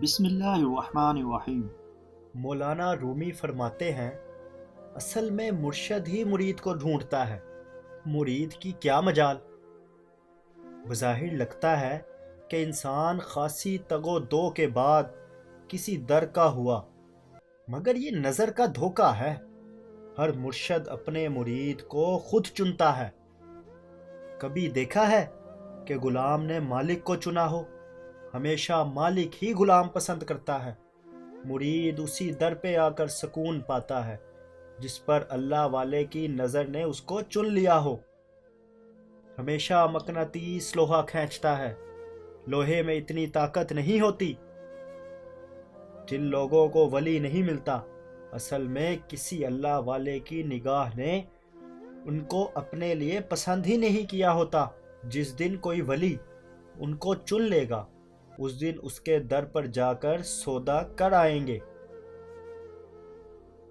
بسم اللہ الرحمن الرحیم۔ مولانا رومی فرماتے ہیں، اصل میں مرشد ہی مرید کو ڈھونڈتا ہے، مرید کی کیا مجال۔ بظاہر لگتا ہے کہ انسان خاصی تگ و دو کے بعد کسی در کا ہوا، مگر یہ نظر کا دھوکہ ہے۔ ہر مرشد اپنے مرید کو خود چنتا ہے۔ کبھی دیکھا ہے کہ غلام نے مالک کو چنا ہو؟ ہمیشہ مالک ہی غلام پسند کرتا ہے۔ مرید اسی در پہ آ کر سکون پاتا ہے جس پر اللہ والے کی نظر نے اس کو چن لیا ہو۔ ہمیشہ مقناطیس لوہا کھینچتا ہے، لوہے میں اتنی طاقت نہیں ہوتی۔ جن لوگوں کو ولی نہیں ملتا، اصل میں کسی اللہ والے کی نگاہ نے ان کو اپنے لیے پسند ہی نہیں کیا ہوتا۔ جس دن کوئی ولی ان کو چن لے گا، اس دن اس کے در پر جا کر سودا کر آئیں گے۔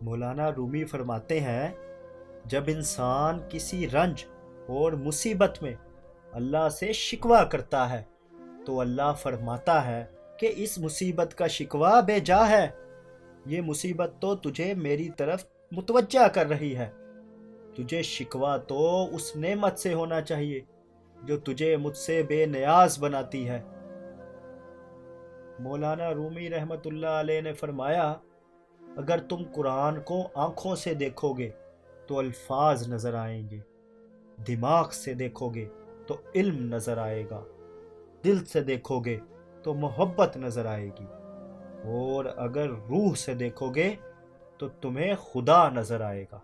مولانا رومی فرماتے ہیں، جب انسان کسی رنج اور مصیبت میں اللہ سے شکوہ کرتا ہے تو اللہ فرماتا ہے کہ اس مصیبت کا شکوہ بے جا ہے، یہ مصیبت تو تجھے میری طرف متوجہ کر رہی ہے۔ تجھے شکوہ تو اس نعمت سے ہونا چاہیے جو تجھے مجھ سے بے نیاز بناتی ہے۔ مولانا رومی رحمۃ اللہ علیہ نے فرمایا، اگر تم قرآن کو آنکھوں سے دیکھو گے تو الفاظ نظر آئیں گے، دماغ سے دیکھو گے تو علم نظر آئے گا، دل سے دیکھو گے تو محبت نظر آئے گی، اور اگر روح سے دیکھو گے تو تمہیں خدا نظر آئے گا۔